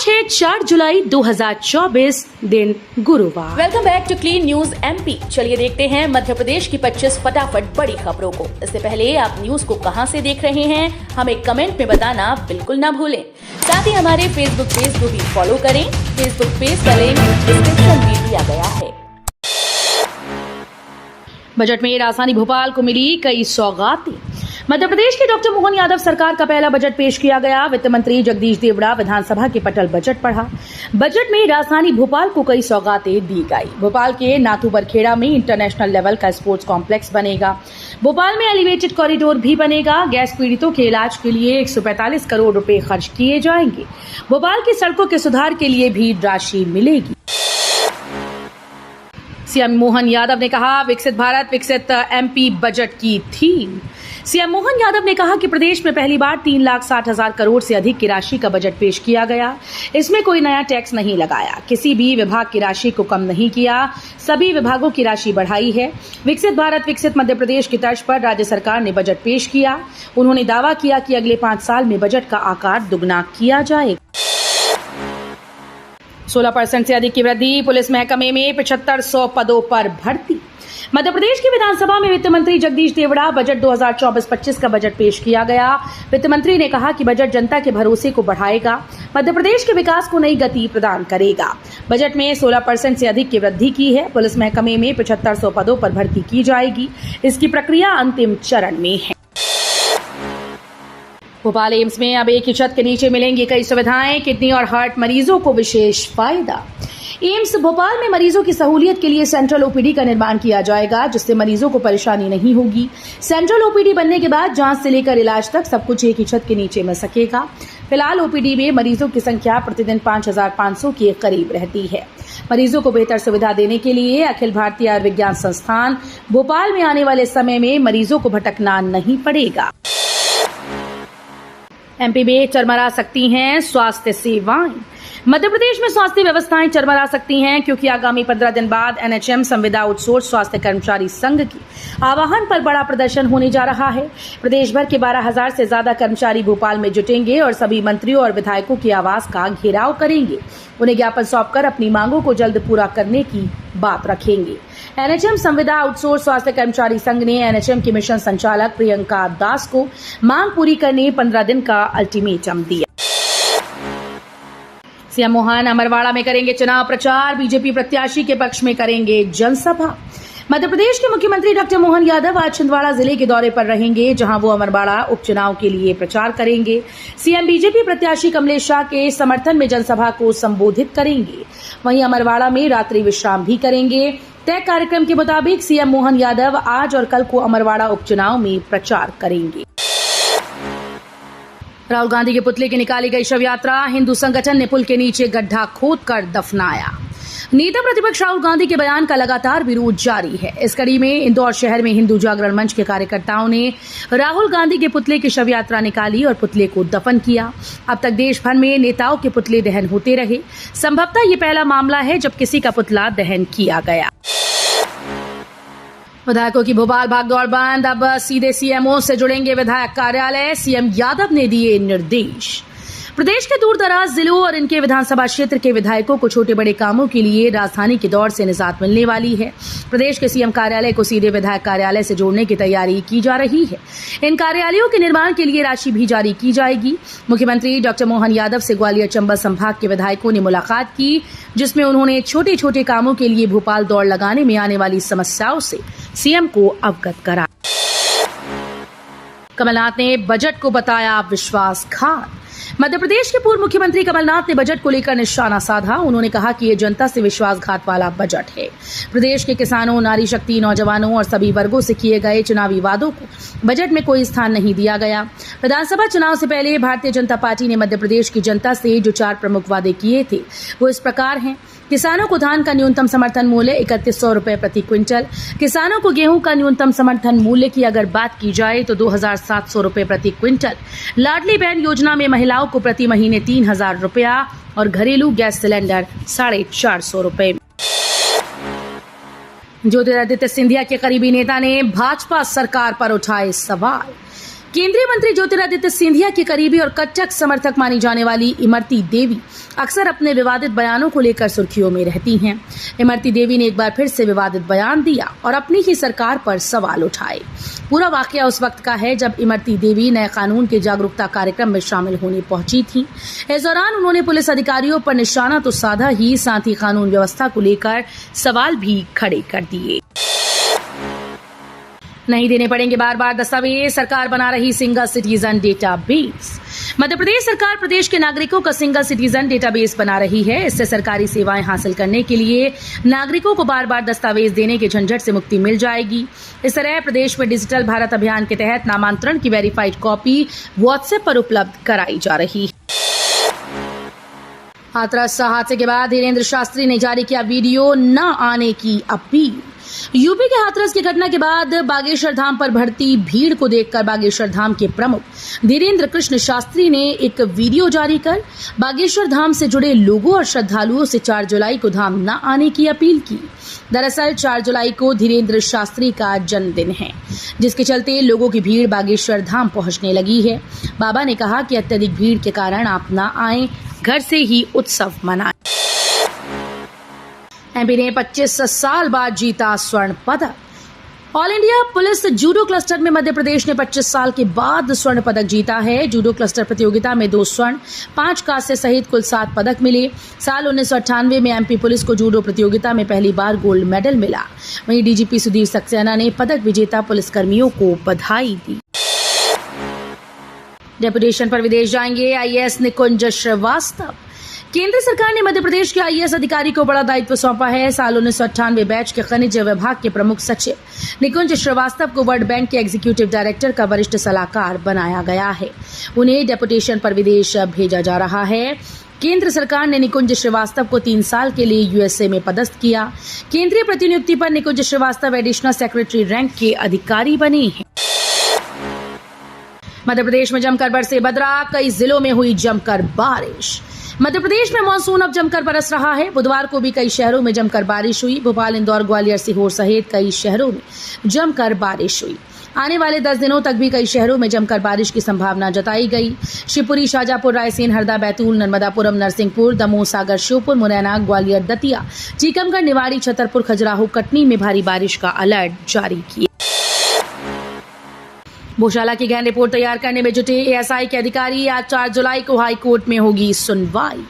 आज है 4 जुलाई 2024 दिन गुरुवार। Welcome back to clean news MP. चलिए देखते हैं मध्य प्रदेश की 25 फटाफट बड़ी खबरों को। इससे पहले आप न्यूज को कहां से देख रहे हैं हमें कमेंट में बताना बिल्कुल ना भूलें। साथ ही हमारे फेसबुक पेज को भी फॉलो करें। फेसबुक पेज का लिंक डिस्क्रिप्शन में दिया गया है। बजट में राजधानी भोपाल को मिली कई सौगातें। मध्य प्रदेश की डॉक्टर मोहन यादव सरकार का पहला बजट पेश किया गया। वित्त मंत्री जगदीश देवड़ा विधानसभा के पटल बजट पढ़ा। बजट में राजधानी भोपाल को कई सौगातें दी गई। भोपाल के नाथू बरखेड़ा में इंटरनेशनल लेवल का स्पोर्ट्स कॉम्प्लेक्स बनेगा। भोपाल में एलिवेटेड कॉरिडोर भी बनेगा। गैस पीड़ितों के इलाज के लिए 145 करोड़ रुपए खर्च किए जाएंगे। भोपाल की सड़कों के सुधार के लिए भी राशि मिलेगी। सीएम मोहन यादव ने कहा, विकसित भारत विकसित एमपी बजट की थीम। सीएम मोहन यादव ने कहा कि प्रदेश में पहली बार 3,60,000 करोड़ से अधिक की राशि का बजट पेश किया गया। इसमें कोई नया टैक्स नहीं लगाया, किसी भी विभाग की राशि को कम नहीं किया, सभी विभागों की राशि बढ़ाई है। विकसित भारत विकसित मध्य प्रदेश की तर्ज पर राज्य सरकार ने बजट पेश किया। उन्होंने दावा किया कि अगले 5 साल में बजट का आकार दुगना किया जाएगा। 16% से अधिक की वृद्धि। पुलिस महकमे में 7500 पदों पर भर्ती। मध्य प्रदेश की विधानसभा में वित्त मंत्री जगदीश देवड़ा बजट 2024-25 का बजट पेश किया गया। वित्त मंत्री ने कहा कि बजट जनता के भरोसे को बढ़ाएगा, मध्य प्रदेश के विकास को नई गति प्रदान करेगा। बजट में 16% से अधिक की वृद्धि की है। पुलिस महकमे में 7500 पदों पर भर्ती की जाएगी। इसकी प्रक्रिया अंतिम चरण में है। भोपाल एम्स में अब एक ही छत के नीचे मिलेंगी कई सुविधाएं। किडनी और हार्ट मरीजों को विशेष फायदा। एम्स भोपाल में मरीजों की सहूलियत के लिए सेंट्रल ओपीडी का निर्माण किया जाएगा, जिससे मरीजों को परेशानी नहीं होगी। सेंट्रल ओपीडी बनने के बाद जांच से लेकर इलाज तक सब कुछ एक ही छत के नीचे मिल सकेगा। फिलहाल ओपीडी में मरीजों की संख्या प्रतिदिन 5,500 के करीब रहती है। मरीजों को बेहतर सुविधा देने के लिए अखिल भारतीय आयुर्विज्ञान संस्थान भोपाल में आने वाले समय में मरीजों को भटकना नहीं पड़ेगा। एमपी में चरमरा सकती हैं स्वास्थ्य सेवाएं। मध्य प्रदेश में स्वास्थ्य व्यवस्थाएं चरमरा सकती हैं, क्योंकि आगामी 15 दिन बाद एनएचएम संविदा आउटसोर्स स्वास्थ्य कर्मचारी संघ की आह्वान पर बड़ा प्रदर्शन होने जा रहा है। प्रदेश भर के 12,000 से ज्यादा कर्मचारी भोपाल में जुटेंगे और सभी मंत्रियों और विधायकों के आवास का घेराव करेंगे। उन्हें ज्ञापन सौंपकर अपनी मांगों को जल्द पूरा करने की बात रखेंगे। एनएचएम संविदा आउटसोर्स स्वास्थ्य कर्मचारी संघ ने एनएचएम की मिशन संचालक प्रियंका दास को मांग पूरी करने 15 दिन का अल्टीमेटम दिया। सीएम मोहन अमरवाड़ा में करेंगे चुनाव प्रचार। बीजेपी प्रत्याशी के पक्ष में करेंगे जनसभा। मध्य प्रदेश के मुख्यमंत्री डॉक्टर मोहन यादव आज छिंदवाड़ा जिले के दौरे पर रहेंगे, जहां वो अमरवाड़ा उपचुनाव के लिए प्रचार करेंगे। सीएम बीजेपी प्रत्याशी कमलेश शाह के समर्थन में जनसभा को संबोधित करेंगे। वहीं अमरवाड़ा में रात्रि विश्राम भी करेंगे। तय कार्यक्रम के मुताबिक सीएम मोहन यादव आज और कल को अमरवाड़ा उपचुनाव में प्रचार करेंगे। राहुल गांधी के पुतले की निकाली गई शव यात्रा। हिंदू संगठन ने पुल के नीचे गड्ढा खोदकर दफनाया। नेता प्रतिपक्ष राहुल गांधी के बयान का लगातार विरोध जारी है। इस कड़ी में इंदौर शहर में हिंदू जागरण मंच के कार्यकर्ताओं ने राहुल गांधी के पुतले की शव यात्रा निकाली और पुतले को दफन किया। अब तक देश भर में नेताओं के पुतले दहन होते रहे। संभवतः ये पहला मामला है जब किसी का पुतला दहन किया गया। विधायकों की भोपाल भागदौड़ बंद। अब सीधे सीएमओ से जुड़ेंगे विधायक कार्यालय। सीएम यादव ने दिए निर्देश। प्रदेश के दूर दराज जिलों और इनके विधानसभा क्षेत्र के विधायकों को छोटे बड़े कामों के लिए राजधानी की दौड़ से निजात मिलने वाली है। प्रदेश के सीएम कार्यालय को सीधे विधायक कार्यालय से जोड़ने की तैयारी की जा रही है। इन कार्यालयों के निर्माण के लिए राशि भी जारी की जाएगी। मुख्यमंत्री डॉक्टर मोहन यादव से ग्वालियर चंबल संभाग के विधायकों ने मुलाकात की, जिसमें उन्होंने छोटे छोटे कामों के लिए भोपाल दौड़ लगाने में आने वाली समस्याओं से सीएम को अवगत कराया। कमलनाथ ने बजट को बताया विश्वासघात। मध्य प्रदेश के पूर्व मुख्यमंत्री कमलनाथ ने बजट को लेकर निशाना साधा। उन्होंने कहा कि ये जनता से विश्वासघात वाला बजट है। प्रदेश के किसानों, नारी शक्ति, नौजवानों और सभी वर्गों से किए गए चुनावी वादों को बजट में कोई स्थान नहीं दिया गया। विधानसभा चुनाव से पहले भारतीय जनता पार्टी ने मध्य प्रदेश की जनता से जो 4 प्रमुख वादे किए थे वो इस प्रकार हैं। किसानों को धान का न्यूनतम समर्थन मूल्य 3100 रुपए प्रति क्विंटल। किसानों को गेहूं का न्यूनतम समर्थन मूल्य की अगर बात की जाए तो 2,700 रुपए प्रति क्विंटल। लाडली बहन योजना में महिलाओं को प्रति महीने 3,000 रुपया और घरेलू गैस सिलेंडर 450 रुपए। ज्योतिरादित्य सिंधिया के करीबी नेता ने भाजपा सरकार पर उठाए सवाल। केंद्रीय मंत्री ज्योतिरादित्य सिंधिया के करीबी और कट्टर समर्थक मानी जाने वाली इमरती देवी अक्सर अपने विवादित बयानों को लेकर सुर्खियों में रहती हैं। इमरती देवी ने एक बार फिर से विवादित बयान दिया और अपनी ही सरकार पर सवाल उठाए। पूरा वाकया उस वक्त का है जब इमरती देवी नए कानून के जागरूकता कार्यक्रम में शामिल होने पहुंची थी। इस दौरान उन्होंने पुलिस अधिकारियों पर निशाना तो साधा ही, साथ ही कानून व्यवस्था को लेकर सवाल भी खड़े कर दिए। नहीं देने पड़ेंगे बार बार दस्तावेज, सरकार बना रही single citizen database. Madhya Pradesh सरकार प्रदेश के नागरिकों का सिंगल सिटीजन डेटाबेस बना रही है। इससे सरकारी सेवाएं हासिल करने के लिए नागरिकों को बार बार दस्तावेज देने के झंझट से मुक्ति मिल जाएगी। इस तरह प्रदेश में डिजिटल भारत अभियान के तहत नामांतरण की वेरीफाइड कॉपी व्हाट्सएप पर उपलब्ध कराई जा रही है। हाथरस हादसे के बाद धीरेन्द्र शास्त्री ने जारी किया वीडियो न आने की अपील। यूपी के हाथरस की घटना के बाद बागेश्वर धाम पर बढ़ती भीड़ को देखकर बागेश्वर धाम के प्रमुख धीरेन्द्र कृष्ण शास्त्री ने एक वीडियो जारी कर बागेश्वर धाम से जुड़े लोगों और श्रद्धालुओं से 4 जुलाई को धाम न आने की अपील की। दरअसल 4 जुलाई को धीरेन्द्र शास्त्री का जन्मदिन है, जिसके चलते लोगों की भीड़ बागेश्वर धाम पहुंचने लगी है। बाबा ने कहा कि अत्यधिक भीड़ के कारण आप न आएं, घर से ही उत्सव मनाएं। एमपी ने 25 साल बाद जीता स्वर्ण पदक। All India police judo cluster में मध्य प्रदेश ने 25 साल के बाद स्वर्ण पदक जीता है। जूडो क्लस्टर प्रतियोगिता में 2 स्वर्ण, 5 कांस्य सहित कुल 7 पदक मिले। साल 1998 में एमपी पुलिस को जूडो प्रतियोगिता में पहली बार गोल्ड मेडल मिला। वहीं डीजीपी सुधीर सक्सेना ने पदक विजेता पुलिसकर्मियों को बधाई दी। डेपुटेशन पर विदेश जाएंगे आईएएस निकुंज श्रीवास्तव। केंद्र सरकार ने मध्य प्रदेश के आईएएस अधिकारी को बड़ा दायित्व सौंपा है। साल 1998 बैच के खनिज विभाग के प्रमुख सचिव निकुंज श्रीवास्तव को वर्ल्ड बैंक के एग्जीक्यूटिव डायरेक्टर का वरिष्ठ सलाहकार बनाया गया है। उन्हें डेपुटेशन पर विदेश भेजा जा रहा है। केंद्र सरकार ने निकुंज श्रीवास्तव को 3 साल के लिए यूएसए में पदस्थ किया। केंद्रीय प्रतिनियुक्ति पर निकुंज श्रीवास्तव एडिशनल सेक्रेटरी रैंक के अधिकारी बने हैं। मध्य प्रदेश में जमकर बरसे बदरा, कई जिलों में हुई जमकर बारिश। मध्य प्रदेश में मानसून अब जमकर बरस रहा है। बुधवार को भी कई शहरों में जमकर बारिश हुई। भोपाल, इंदौर, ग्वालियर, सीहोर सहित कई शहरों में जमकर बारिश हुई। आने वाले 10 दिनों तक भी कई शहरों में जमकर बारिश की संभावना जताई गई। शिवपुरी, शाजापुर, रायसेन, हरदा, बैतूल, नर्मदापुरम, नरसिंहपुर, दमोह, सागर, श्योपुर, मुरैना, ग्वालियर, दतिया, टीकमगढ़, निवाड़ी, छतरपुर, खजुराहो, कटनी में भारी बारिश का अलर्ट जारी किया। भोशाला की गहन रिपोर्ट तैयार करने में जुटे एएसआई के अधिकारी। आज 4 जुलाई को हाई कोर्ट में होगी सुनवाई।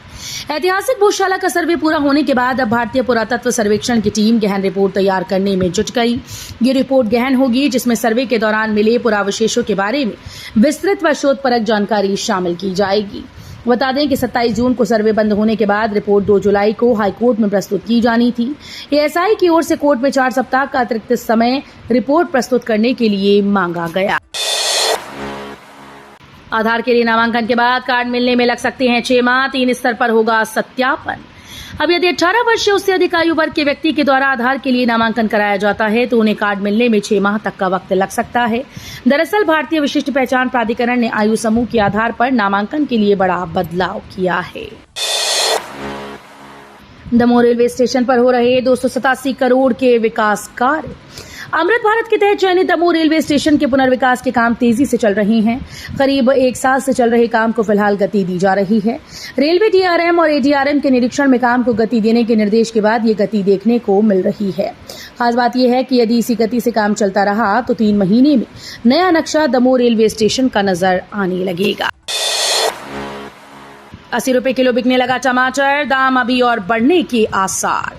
ऐतिहासिक भोशाला का सर्वे पूरा होने के बाद अब भारतीय पुरातत्व सर्वेक्षण की टीम गहन रिपोर्ट तैयार करने में जुट गई। ये रिपोर्ट गहन होगी, जिसमें सर्वे के दौरान मिले पुरावशेषों के बारे में विस्तृत व शोधपरक जानकारी शामिल की जाएगी। बता दें कि 27 जून को सर्वे बंद होने के बाद रिपोर्ट 2 जुलाई को हाईकोर्ट में प्रस्तुत की जानी थी। एएसआई की ओर से कोर्ट में 4 सप्ताह का अतिरिक्त समय रिपोर्ट प्रस्तुत करने के लिए मांगा गया। आधार के लिए नामांकन के बाद कार्ड मिलने में लग सकते हैं 6 माह। 3 स्तर पर होगा सत्यापन। अब यदि 18 वर्ष से उससे अधिक आयु वर्ग के व्यक्ति के द्वारा आधार के लिए नामांकन कराया जाता है तो उन्हें कार्ड मिलने में 6 माह तक का वक्त लग सकता है। दरअसल भारतीय विशिष्ट पहचान प्राधिकरण ने आयु समूह के आधार पर नामांकन के लिए बड़ा बदलाव किया है। दमोह रेलवे स्टेशन पर हो रहे 287 करोड़ के विकास कार्य। अमृत भारत के तहत चयनित दमोह रेलवे स्टेशन के पुनर्विकास के काम तेजी से चल रहे हैं। करीब 1 साल से चल रहे काम को फिलहाल गति दी जा रही है। रेलवे डीआरएम और एडीआरएम के निरीक्षण में काम को गति देने के निर्देश के बाद ये गति देखने को मिल रही है। खास बात यह है कि यदि इसी गति से काम चलता रहा तो 3 महीने में नया नक्शा दमोह रेलवे स्टेशन का नजर आने लगेगा। 80 रुपए किलो बिकने लगा टमाटर, दाम अभी और बढ़ने के आसार।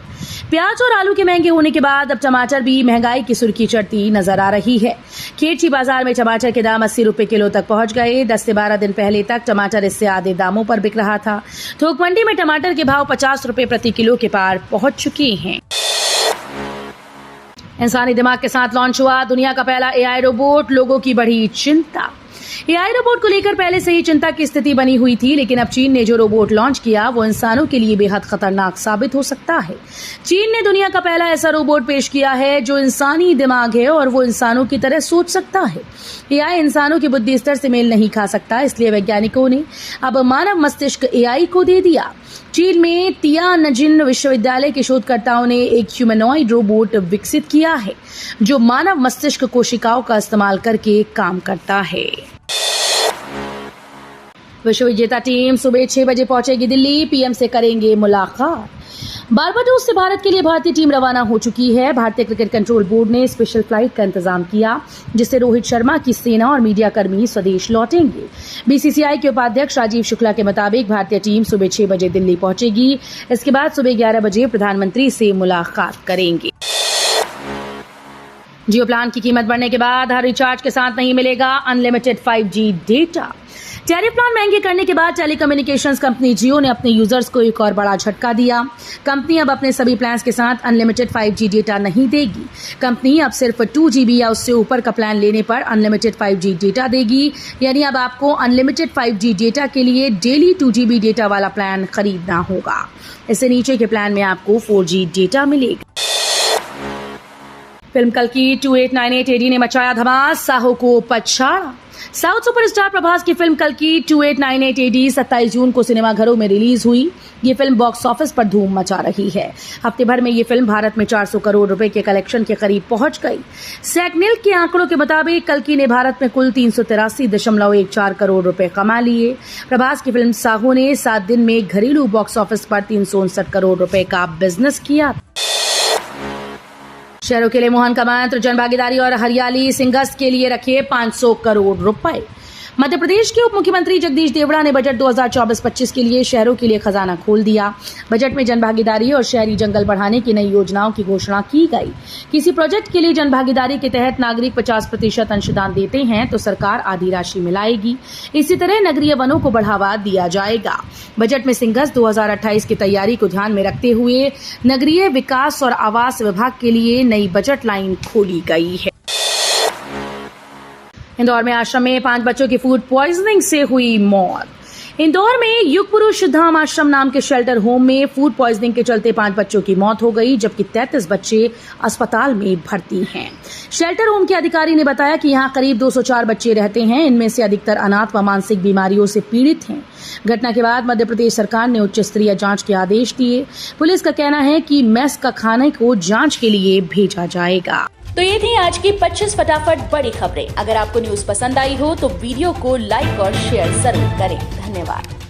प्याज और आलू के महंगे होने के बाद अब टमाटर भी महंगाई की सुर्खी चढ़ती नजर आ रही है। खेड़ी बाजार में टमाटर के दाम 80 रुपए किलो तक पहुंच गए। 10 से 12 दिन पहले तक टमाटर इससे आधे दामों पर बिक रहा था। थोक मंडी में टमाटर के भाव 50 रुपए प्रति किलो के पार पहुंच चुके हैं। इंसानी दिमाग के साथ लॉन्च हुआ दुनिया का पहला एआई रोबोट, लोगों की बढ़ी चिंता। एआई रोबोट को लेकर पहले से ही चिंता की स्थिति बनी हुई थी, लेकिन अब चीन ने जो रोबोट लॉन्च किया वो इंसानों के लिए बेहद खतरनाक साबित हो सकता है। चीन ने दुनिया का पहला ऐसा रोबोट पेश किया है जो इंसानी दिमाग है और वो इंसानों की तरह सोच सकता है। एआई इंसानों की बुद्धि स्तर से मेल नहीं खा सकता, इसलिए वैज्ञानिकों ने अब मानव मस्तिष्क एआई को दे दिया। चीन में तियानजिन विश्वविद्यालय के शोधकर्ताओं ने एक ह्यूमनॉइड रोबोट विकसित किया है जो मानव मस्तिष्क कोशिकाओं का इस्तेमाल करके काम करता है। विश्व विजेता टीम सुबह 6 बजे पहुंचेगी दिल्ली, पीएम से करेंगे मुलाकात। बारबाडोस से भारत के लिए भारतीय टीम रवाना हो चुकी है। भारतीय क्रिकेट कंट्रोल बोर्ड ने स्पेशल फ्लाइट का इंतजाम किया जिससे रोहित शर्मा की सेना और मीडिया कर्मी स्वदेश लौटेंगे। बीसीसीआई के उपाध्यक्ष राजीव शुक्ला के मुताबिक भारतीय टीम सुबह 6 बजे दिल्ली पहुंचेगी। इसके बाद सुबह 11 बजे प्रधानमंत्री से मुलाकात करेंगे। जियो प्लान की कीमत बढ़ने के बाद हर रिचार्ज के साथ नहीं मिलेगा unlimited 5G data. Tariff plan महंगे करने के बाद टेलीकम्युनिकेशंस कंपनी जियो ने अपने यूजर्स को एक और बड़ा झटका दिया। कंपनी अब अपने सभी प्लान्स के साथ अनलिमिटेड 5G डेटा नहीं देगी। कंपनी अब सिर्फ 2 GB या उससे ऊपर का प्लान लेने पर अनलिमिटेड 5G डेटा देगी। यानी अब आपको अनलिमिटेड 5G डेटा के लिए डेली 2 GB डेटा वाला प्लान खरीदना होगा। इससे नीचे के प्लान में आपको 4G डेटा मिलेगा। फिल्म कल्कि 2898 AD ने मचाया धमाल, साहो को पछाड़ा। साउथ सुपरस्टार प्रभास की फिल्म कल्कि 2898 AD 27 जून को सिनेमाघरों में रिलीज हुई। ये फिल्म बॉक्स ऑफिस पर धूम मचा रही है। हफ्ते भर में ये फिल्म भारत में 400 करोड़ रुपए के कलेक्शन के करीब पहुंच गई। सैकनिल के आंकड़ों के मुताबिक कल्कि ने भारत में कुल 383.14 करोड़ रुपए कमा लिए। प्रभास की फिल्म साहो ने 7 दिन में घरेलू बॉक्स ऑफिस पर 359 करोड़ रुपए का बिजनेस किया। शहरों के लिए मोहन का मंत्र, जनभागीदारी और हरियाली सिंगस्त के लिए रखे 500 करोड़ रुपए। मध्य प्रदेश के उप मुख्यमंत्री जगदीश देवड़ा ने बजट 2024-25 के लिए शहरों के लिए खजाना खोल दिया। बजट में जनभागीदारी और शहरी जंगल बढ़ाने की नई योजनाओं की घोषणा की गई। किसी प्रोजेक्ट के लिए जनभागीदारी के तहत नागरिक 50% अंशदान देते हैं तो सरकार आधी राशि मिलाएगी। इसी तरह नगरीय वनों को बढ़ावा दिया जाएगा। बजट में सिंगस्त 2028 की तैयारी को ध्यान में रखते हुए नगरीय विकास और आवास विभाग के लिए नई बजट लाइन खोली गई है। इंदौर में आश्रम में 5 बच्चों की फूड पॉइजनिंग से हुई मौत। इंदौर में युग पुरुष धाम आश्रम नाम के शेल्टर होम में फूड पॉइजनिंग के चलते 5 बच्चों की मौत हो गई, जबकि 33 बच्चे अस्पताल में भर्ती हैं। शेल्टर होम के अधिकारी ने बताया कि यहां करीब 204 बच्चे रहते हैं। इनमें से अधिकतर अनाथ व मानसिक बीमारियों से पीड़ित हैं। घटना के बाद मध्य प्रदेश सरकार ने उच्च स्तरीय जांच के आदेश दिए। पुलिस का कहना है कि मेस का खाने को जांच के लिए भेजा जाएगा। तो ये थी आज की 25 फटाफट बड़ी खबरें। अगर आपको न्यूज पसंद आई हो तो वीडियो को लाइक और शेयर जरूर करें। धन्यवाद।